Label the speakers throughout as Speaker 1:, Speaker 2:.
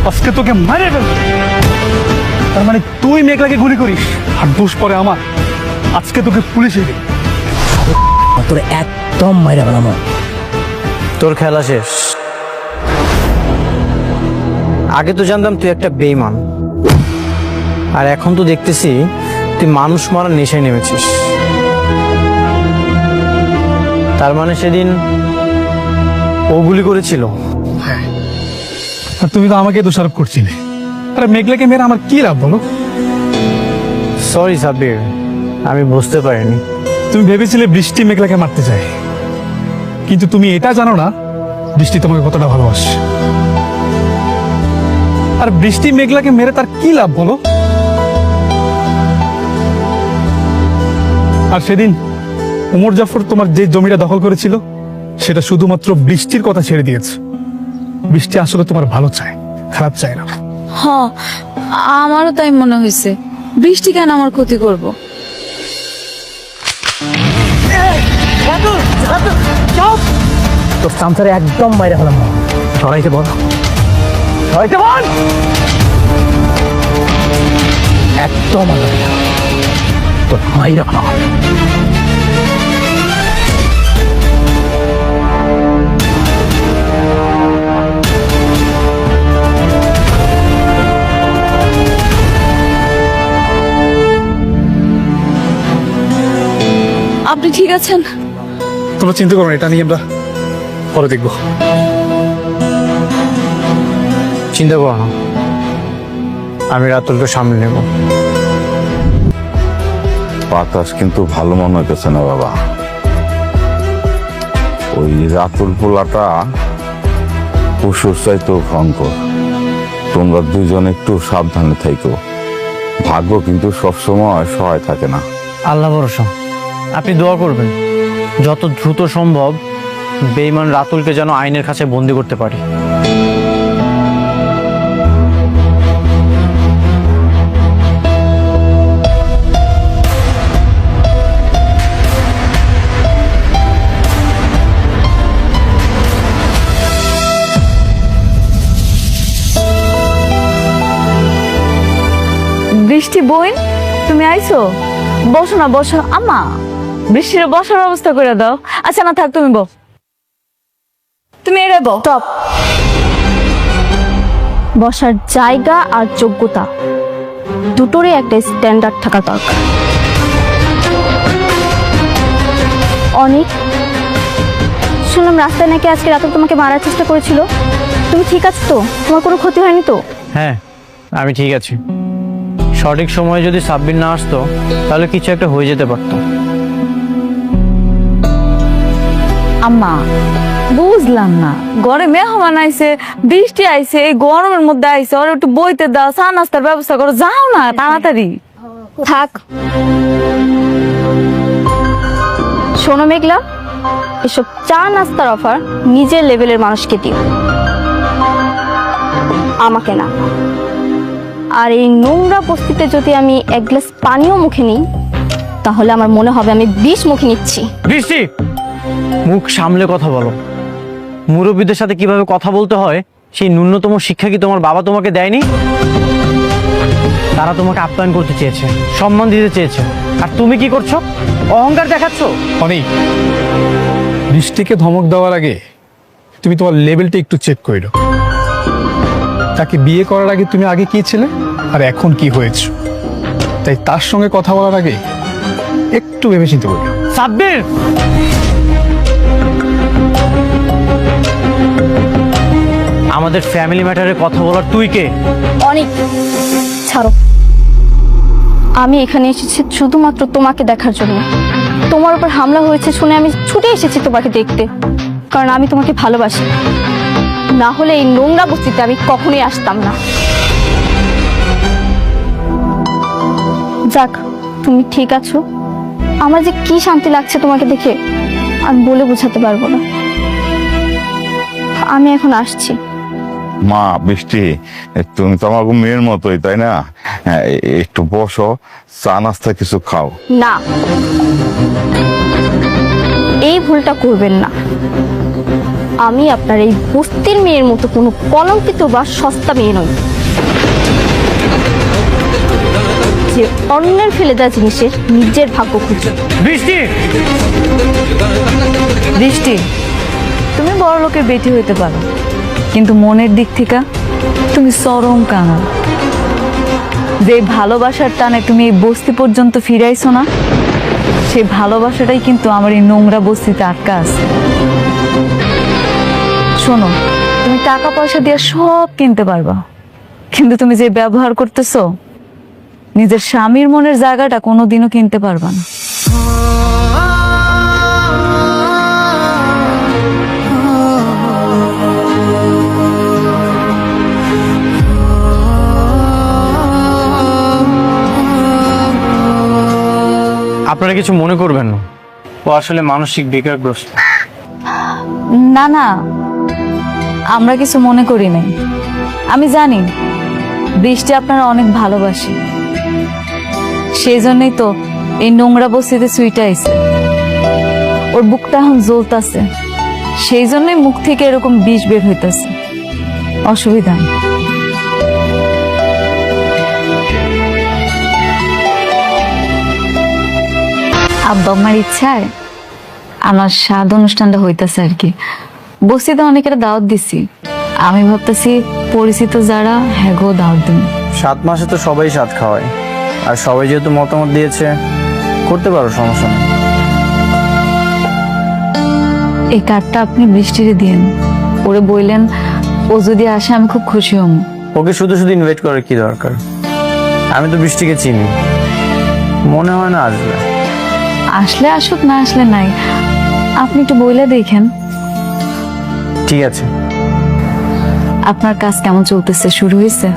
Speaker 1: আজকে তোকে মারে ফেলবো। তার মানে তুই মেঘলাকে গুলি করিস আর দোষ পরে আমার। আজকে তোকে পুলিশে দেবে।
Speaker 2: তোর একদম মাইরা ফেলাম।
Speaker 3: তোর খেলা শেষ। আগে তো জানতাম তুই একটা বেঈমান, আর এখন তো দেখতেছি তুই মানুষ মারার নেশায় নেমেছিস। তার মানে সেদিন ও গুলি করেছিল?
Speaker 1: আর তুমি তো আমাকে দোষারোপ করছিলে। আরে মেঘলাকে মেরে আমার কি লাভ বলো?
Speaker 3: সরি সাব্বির, আমি বুঝতে পারিনি।
Speaker 1: তুমি ভেবেছিলে বৃষ্টি মেঘলাকে মারতে চায়, কিন্তু তুমি এটা জানো না বৃষ্টি তোমাকে কতটা ভালোবাসে। আর বৃষ্টি মেঘলাকে মেরে তার কি লাভ বলো? আর সেদিন ওমর জাফর তোমার যে জমিটা দখল করেছিল সেটা শুধুমাত্র বৃষ্টির কথা ছেড়ে দিয়েছে। বৃষ্টি আসলে তোমার ভালো চায়, খারাপ চায় না।
Speaker 4: হ্যাঁ, আমারও তাই মনে হয়েছে। বৃষ্টি কেন আমার ক্ষতি করব?
Speaker 2: তোর চামচারে একদম মাইরা ফেলাম। ধরাইতে বল, ধরাইতে বল। একদম তোর মাইরা ফেলাম।
Speaker 4: আপনি ঠিক আছেন?
Speaker 1: তোমরা চিন্তা করো না, এটা নিয়ে আমরা পরে দেখবো।
Speaker 3: চিন্তা করো না, আমি রাতুলকে সামনে নেব।
Speaker 5: বাতাস কিন্তু ভালো মনে হইতেছে না বাবা। ওই রাতুল পোলাটা পশুর চাইতেও ভয়ঙ্কর। তোমরা দুজন একটু সাবধানে থাইকো। ভাগ্য কিন্তু সবসময় সহায় থাকে না।
Speaker 3: আল্লাহ ভরসা, আপনি দোয়া করবেন যত দ্রুত সম্ভব বেঈমান রাতুলকে যেন আইনের কাছে বন্দি করতে পারি।
Speaker 4: বৃষ্টি বোন, তুমি আইছো? বসো না, বসো। আম্মা, বৃষ্টির বসার ব্যবস্থা করে দাও। আচ্ছা না থাক, তুমি বস। তুমি এরে বস।
Speaker 6: স্টপ। বসার জায়গা আর যোগ্যতা দুটোরই একটা স্ট্যান্ডার্ড থাকা দরকার। অনেক শুনলাম রাস্তায় নাকি আজকে রাতে তোমাকে মারার চেষ্টা করেছিল। তুমি ঠিক আছো তো? তোমার কোনো ক্ষতি হয়নি তো?
Speaker 3: হ্যাঁ, আমি ঠিক আছি। সঠিক সময়ে যদি সাব্বির না আসতো তাহলে কিছু একটা হয়ে যেতে পারতো।
Speaker 4: আম্মা, বুঝলাম না, ঘরে মেহমান আইছে, বৃষ্টি আইছে, এই গরমের মধ্যে আইছে, ওর একটু বইতে দাও, চা নাস্তার ব্যবস্থা করো, যাও না তাড়াতাড়ি।
Speaker 6: থাক। শোনো মেঘলা, এসব চা নাস্তার অফার নিজের লেভেলের মানুষকে দিও, আমাকে না। আর এই নোংরা বস্তিতে যদি আমি এক গ্লাস পানিও মুখে নিই তাহলে আমার মনে হবে আমি 20 মুখে নিচ্ছি।
Speaker 3: বৃষ্টি, মুখ সামলে কথা বলো। মুরব্বীদের সাথে কিভাবে কথা বলতে হয় সেই ন্যূনতম শিক্ষা কি তোমার বাবা তোমাকে দেয়নি? তারা তোমাকে আপ্যায়ন করতে চেয়েছে, সম্মান দিতে চেয়েছে, আর তুমি কি করছো? অহংকার দেখাচ্ছ।
Speaker 1: অনেক বৃষ্টিকে ধমক দেওয়ার আগে তুমি তোমার লেভেলটা একটু চেক করে নাও। তাকে বিয়ে করার আগে তুমি আগে কি ছিলে আর এখন কি হয়েছে, তাই তার সঙ্গে কথা বলার আগে একটু ভেবে চিন্তা করবে।
Speaker 3: সাব্বির, আমাদের ফ্যামিলি ম্যাটারে কথা বলার তুই কে?
Speaker 6: অনেক ছাড়ো। আমি এখানে এসেছি শুধুমাত্র তোমাকে দেখার জন্য। তোমার উপর হামলা হয়েছে শুনে আমি ছুটে এসেছি তোমাকে দেখতে, কারণ আমি তোমাকে ভালোবাসি। না হলে এই নোংরা বস্তিতে আমি কখনোই আসতাম না। যাক, তুমি ঠিক আছো। আমার যে কি শান্তি লাগছে তোমাকে দেখে, আমি বলে বোঝাতে পারবো না। আমি এখন আসছি।
Speaker 5: মা বৃষ্টি, তুমি তো আমার মেয়ের মতোই, তাই না? একটু বসো, চা নাস্তা কিছু খাও।
Speaker 6: না, এই ভুলটা করবেন না। আমি আপনার এই বস্তির মেয়ের মতো কোনো কলঙ্কিত বা সস্তা মেয়ে নই, যে অন্যের ফেলে দেওয়া জিনিসের নিজের ভাগ্য খুঁজে।
Speaker 3: বৃষ্টি,
Speaker 4: দৃষ্টি, তুমি বড় লোকের বেটি হইতে পারো, কিন্তু মনের দিক থেকে তুমি চরম কানা। যে ভালোবাসার টানে তুমি এই বস্তি পর্যন্ত ফিরাইছো না, সেই ভালোবাসাটাই কিন্তু আমার এই নোংরা বস্তিতে আটকা আছে। শোনো, তুমি টাকা পয়সা দিয়ে সব কিনতে পারবা, কিন্তু তুমি যে ব্যবহার করতেছো, নিজের স্বামীর মনের জায়গাটা কোনোদিনও কিনতে পারবা না।
Speaker 3: আপনারা কিছু মনে করবেন না, ও আসলে মানসিক বিকারগ্রস্ত।
Speaker 4: না না, আমরা কিছু মনে করি নাই। আমি জানি বৃষ্টি আপনারা অনেক ভালোবাসি, সেই জন্যই তো এই নোংরা বস্তিতে সুইটা আইছে। ওর বুকটা এখন জ্বলতাছে, সেই জন্যই মুখ থেকে এরকম বিষ বের হইতাছে। অসুবিধা নেই। আব্বা আমার ইচ্ছায় আমার স্বাদ অনুষ্ঠানটা হইতাছে আর কি। বস্তিতে অনেকের দাওয়াত দিছি, আমি ভাবতেছি পরিচিত যারা হ্যাগো দাওয়াত দিন।
Speaker 3: 7 মাসে তো সবাই স্বাদ খাওয়ায়, আর সবাই যেহেতু মতামত দিয়েছে, করতে পারো, সমস্যা নেই।
Speaker 4: এই কার্ডটা আপনি বৃষ্টিরে দিন, ওরে বললেন ও যদি আসে আমি খুব খুশি হব।
Speaker 3: ওকে শুধু শুধু ইনভাইট করার কি দরকার? আমি তো বৃষ্টিকে চিনি, মনে হয় না আসবে।
Speaker 4: আসলে আসুক, না আসলে নাই, আপনি একটু বইলে দেখেন।
Speaker 3: ঠিক আছে।
Speaker 4: আপনার কাজ কেমন চলতেছে? শুরু হয়েছে?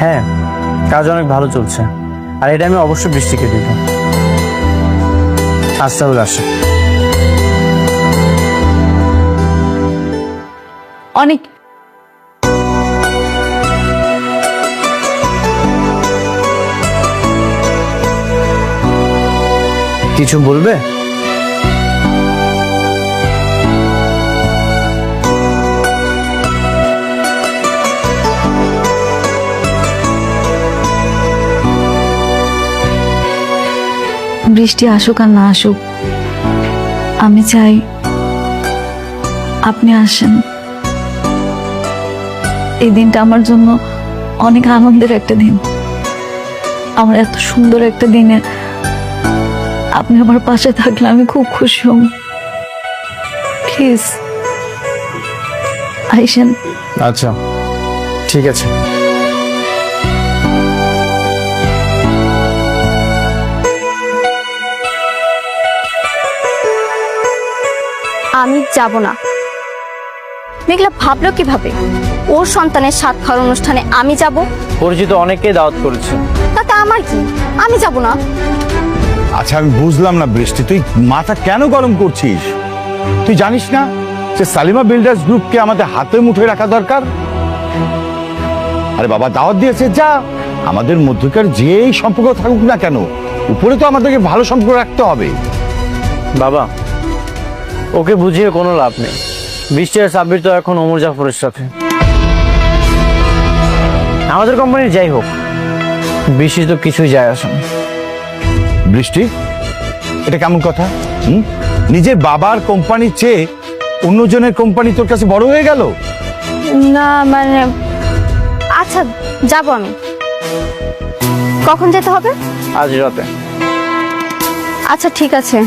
Speaker 3: হ্যাঁ, কাজ অনেক ভালো চলছে, আর এটা আমি অবশ্যই বৃষ্টিকে দিব। আজ তাহলে আসে।
Speaker 4: অনেক
Speaker 3: কিছু বলবে?
Speaker 4: বৃষ্টি আসুক আর না আসুক, আমি চাই আপনি আসেন। এই দিনটা আমার জন্য অনেক আনন্দের একটা দিন। আমার এত সুন্দর একটা দিনে আপনি আমার পাশে থাকলে আমি খুব খুশি হব। প্লিজ আইসেন।
Speaker 3: আচ্ছা, ঠিক আছে।
Speaker 6: আমি যাব না। মেঘলা ভাবলো কিভাবে ওর সন্তানের সাত খাওয়ার অনুষ্ঠানে আমি যাব?
Speaker 3: পরিচিত অনেককে দাওয়াত করেছে।
Speaker 6: তাতে আমার কি? আমি যাব না।
Speaker 5: আচ্ছা, আমি বুঝলাম না বৃষ্টি, তুই মাথা কেন গরম করছিস? তুই জানিস না যে সালিমা বিল্ডার্স গ্রুপকে আমাদের হাতে মুঠোয় রাখা দরকার? আরে বাবা, দাওয়াত দিয়েছে, যা। আমাদের মধ্যকার যেই সম্পর্ক থাকুক না কেন, উপরে তো আমাদেরকে ভালো সম্পর্ক রাখতে হবে।
Speaker 3: বাবা, ওকে বুঝিয়ে কোনো লাভ নেই। বৃষ্টি আর সাব্বির তো এখন ওমর জাফরের সাথে। আমাদের কোম্পানির যাই হোক, বৃষ্টি তো কিছুই যায় আসে না।
Speaker 5: বৃষ্টি, এটা কেমন কথা? নিজের বাবার কোম্পানির চেয়ে অন্যজনের কোম্পানি তোর কাছে বড় হয়ে গেল?
Speaker 6: না মানে, আচ্ছা যাব আমি। কখন যেতে হবে?
Speaker 3: আজ রাতে।
Speaker 6: আচ্ছা ঠিক আছে,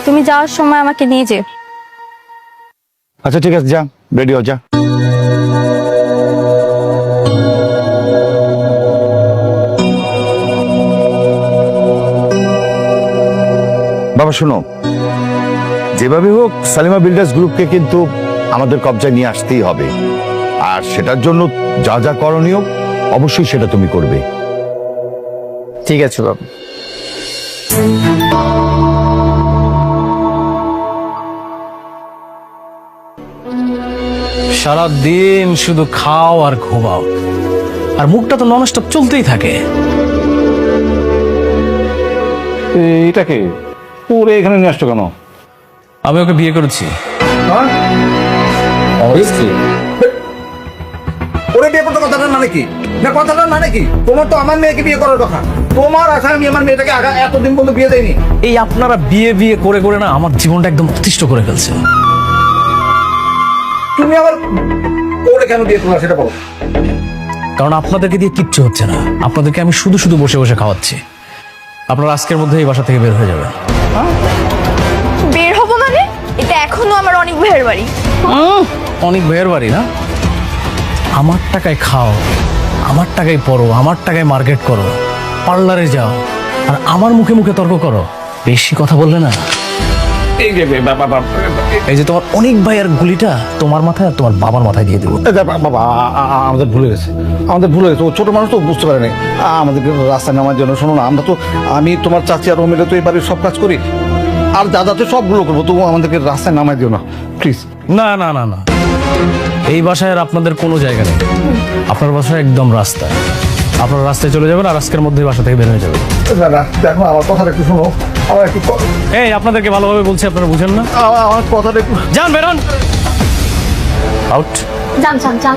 Speaker 6: তুমি যাওয়ার সময় আমাকে নিয়ে যেও।
Speaker 5: আচ্ছা ঠিক আছে, যা, রেডি হ, যা।
Speaker 7: বাবা শোনো, যেভাবে হোক সালিমা বিল্ডার্স গ্রুপকে কিন্তু আমাদের কবজায় নিয়ে আসতেই হবে, আর সেটার জন্য যা যা করণীয় অবশ্যই সেটা তুমি করবে।
Speaker 3: ঠিক আছে বাবু।
Speaker 2: সারা দিন শুধু খাও আর ঘুমাও, আর মুখটা তো নন স্টপ চলতেই থাকে।
Speaker 7: এটাকে ওরে এখানে নিয়ে আসছো কেন?
Speaker 2: আমি ওকে বিয়ে করেছি।
Speaker 7: ওরে বিয়ে করতে কথাটার মানে কি? না কথাটার মানে কি? তোমার তো আমার মেয়েকে বিয়ে করার কথা। তোমার আশায় আমি আমার মেয়েটাকে এতদিন পর্যন্ত বিয়ে দেয়নি।
Speaker 2: এই আপনারা বিয়ে বিয়ে করে করে না আমার জীবনটা একদম অতিষ্ঠ করে ফেলছে।
Speaker 7: তুমি আবার ওরে কেন বিয়ে করলা সেটা বলো।
Speaker 2: কারণ আপনাদেরকে দিয়ে কিচ্ছু হচ্ছে না, আপনাদেরকে আমি শুধু শুধু বসে বসে খাওয়াচ্ছি। আপনারা আজকের মধ্যে এই বাসা থেকে বের হয়ে যাবেন।
Speaker 6: বের হবো মানে? এটা এখনো আমার অনেক ভাইয়ের বাড়ি।
Speaker 2: অনেক ভাইয়ের বাড়ি না? আমার টাকায় খাও, আমার টাকায় পড়ো, আমার টাকায় মার্কেট করো, পার্লারে যাও, আর আমার মুখে মুখে তর্ক করো। বেশি কথা বললে না, এই যে তোমার অনেক ভাইয়ের গুলিটা তোমার মাথায় আর তোমার বাবার মাথায় দিয়ে দেবো।
Speaker 7: বাবা আমাদের ভুলে গেছে, আমাদের ভুলে গেছে। ও ছোট মানুষ তো বুঝতে পারে নাই আমাদেরকে রাস্তায় নামার জন্য। শোনো না, আমরা তো আমি তোমার চাচি আর ও মিলে তো এই বাড়ির সব কাজ করি, আর দাদাতে সবগুলো করবো। তবু আমাদেরকে রাস্তায় নামাই দিও না প্লিজ।
Speaker 2: না না না না, এই বাসায় আর আপনাদের কোনো জায়গা নেই। আপনার বাসায় একদম রাস্তা, আপনারা রাস্তায় চলে যাবেন আর আজকের মধ্যে বাসা থেকে বের হয়ে যাবেন।
Speaker 7: দেখো আমার কথাটা একটু শোনো, আমার একটু
Speaker 2: এই আপনাদেরকে ভালোভাবে বলছি, আপনারা বুঝেন না?
Speaker 7: আমার কথাটা একটু
Speaker 2: যান বেরোন, আউট।
Speaker 6: যান যান যান।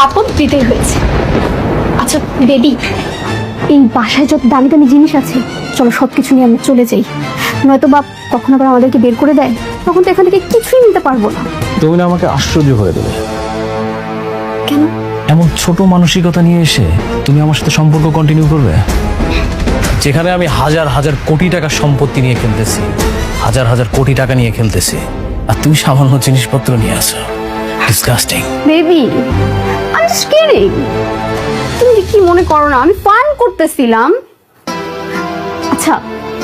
Speaker 6: আপদ বিদায় হয়েছে। আচ্ছা বেবি, এই বাসায় যত দামি দামি জিনিস আছে, চলো সবকিছু নিয়ে আমরা চলে যাই। নয়তো বাপ তখন আবার আমাদেরকে বের করে দেয়, তখন তো এখান থেকে কিছুই নিতে পারবো না।
Speaker 2: তুমি না আমাকে আশ্চর্য করে দেবে।
Speaker 6: কেন?
Speaker 2: এমন ছোট মানসিকতা নিয়ে এসে তুমি আমার সাথে সম্পর্ক কন্টিনিউ করবে, যেখানে আমি হাজার হাজার কোটি টাকা সম্পত্তি নিয়ে খেলতেছি, হাজার হাজার কোটি টাকা নিয়ে খেলতেছি, আর তুমি সামান্য জিনিসপত্র নিয়ে আসো। ডিসগাস্টিং।
Speaker 6: বেবি, আমি জাস্ট কিডিং। তুমি কি মনে করো না আমি ফান করতেছিলাম? আচ্ছা,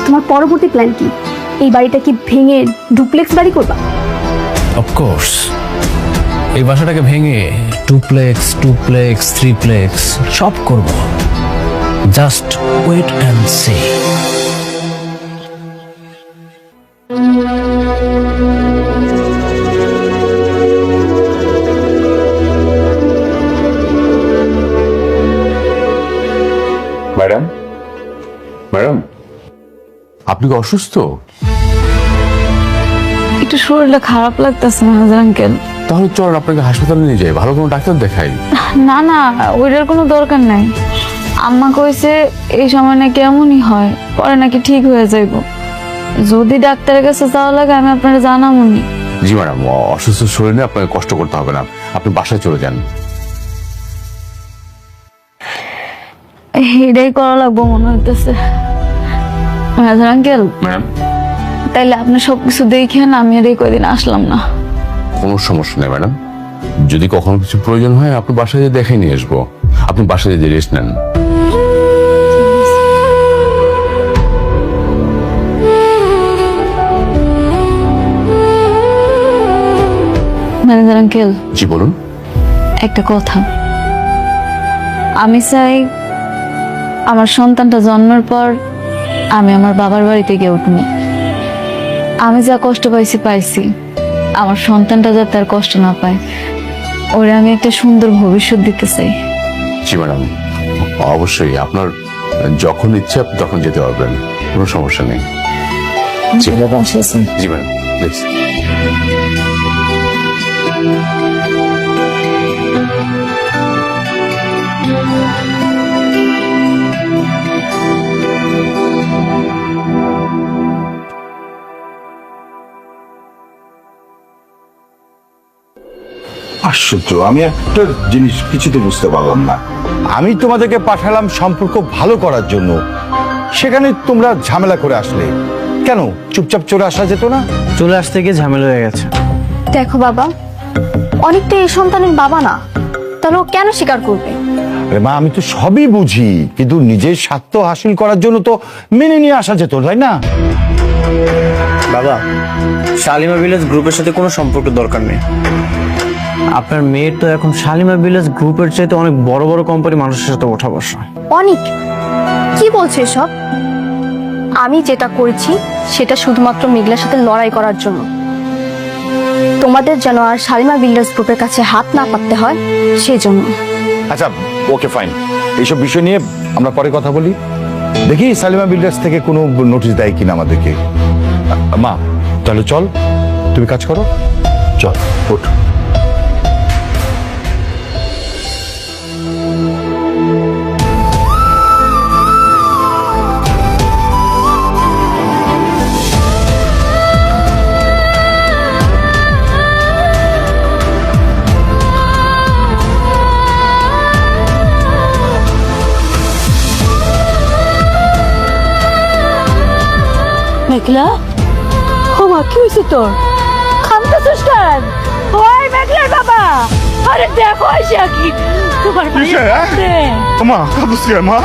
Speaker 6: তোমার পরবর্তী প্ল্যান কি? এই বাড়িটা কি ভেঙে ডুপ্লেক্স বাড়ি করবা?
Speaker 2: অফকোর্স, এই বাসাটাকে ভেঙে টুপ্লেক্স, টুপ্লেক্স, থ্রিপ্লেক্স সব করব। Just wait and see.
Speaker 5: Madam, madam, আপনি কি অসুস্থ?
Speaker 4: একটু শরীরটা খারাপ লাগতেছে মেহেজার আঙ্কেল।
Speaker 5: তাহলে চল আপনাকে হাসপাতালে নিয়ে যাই, ভালো কোনো ডাক্তার দেখাই।
Speaker 4: না না, ওইটার কোনো দরকার নাই। আম্মা কইছে এই সময় নাকি এমনই হয়, পরে নাকি ঠিক হয়ে যাইব। যদি ডাক্তারের কাছে যাওয়া লাগে আমি আপনারা জানামুনি।
Speaker 5: জি ম্যাডাম, অসুস্থ শরীরে আপনাকে কষ্ট করতে হবে না, আপনি বাসায় চলে যান।
Speaker 4: এটাই করা লাগবো মনে হইতেছে। মেহেজার আঙ্কেল,
Speaker 5: ম্যাডাম,
Speaker 4: তাইলে আপনি সবকিছু দেখেন, আমি আর এই কয়দিন আসলাম না।
Speaker 5: কোনো সমস্যা নেই ম্যাডাম, যদি কখনো কিছু প্রয়োজন হয় আপনি বাসায় যেয়ে দেখে নিয়ে আসবো। আপনি বাসায় যেয়ে রেস্ট নেন।
Speaker 4: ম্যানেজার আঙ্কেল,
Speaker 5: জি বলুন।
Speaker 4: একটা কথা, আমি চাই আমার সন্তানটা জন্মের পর আমি আমার বাবার বাড়িতে গিয়ে উঠবো। আমি যা কষ্ট পাইছি, আমার সন্তানটা যাতে আর কষ্ট না পায়, ওরে আমি একটা সুন্দর ভবিষ্যৎ দিতে চাই।
Speaker 5: জি ম্যাডাম, অবশ্যই আপনার যখন ইচ্ছে আপনি তখন যেতে পারবেন, কোনো সমস্যা নেই। জি জি ম্যাডাম, প্লিজ।
Speaker 7: আশ্চর্য, আমি একটা জিনিস কিছুতে বুঝতে পারলাম না। আমি তোমাদেরকে পাঠালাম সম্পর্ক ভালো করার জন্য, সেখানে তোমরা ঝামেলা করে আসলে কেন? চুপচাপ চলে আসা যেত না?
Speaker 3: চলে আসতে গিয়ে ঝামেলা হয়ে গেছে।
Speaker 6: দেখো বাবা, অনেকটা এই সন্তানের বাবা না, তা তাহলে ও কেন স্বীকার করবে?
Speaker 8: আরে মা, আমি তো সবই বুঝি, কিন্তু নিজের স্বার্থ হাসিল করার জন্য তো মেনে নিয়ে আসা যেত, তাই না?
Speaker 3: বাবা, শালিমা ভিলেজ গ্রুপের সাথে কোনো সম্পর্ক দরকার নেই। আপনার মেয়ের তো এখন শালিমা ভিলেজ গ্রুপের চাইতে অনেক বড় বড় কোম্পানি মানুষের সাথে ওঠা বসা।
Speaker 6: অনেক কি বলছে সব? আমি যেটা করেছি সেটা শুধুমাত্র মেঘলার সাথে লড়াই করার জন্য। তোমাদের যেন আর শালিমা বিল্ডার্স গ্রুপের কাছে হাত না পাততে হয় সেই জন্য।
Speaker 8: আচ্ছা, ওকে, ফাইন। এইসব বিষয় নিয়ে আমরা পরে কথা বলি। দেখি সালিমা বিল্ডার্স থেকে কোনো নোটিশ দেয় কিনা আমাদেরকে। মা, তাহলে চল, তুমি কাজ করো, চল ওঠ।
Speaker 4: মেঘলা, ও মা, কি হয়েছে তোর? কাঁদতেছিস কেন? ওই মেঘলার বাবা, আরে দেখো এসে কি তোমার
Speaker 5: মা কাঁদছিস কেন মা?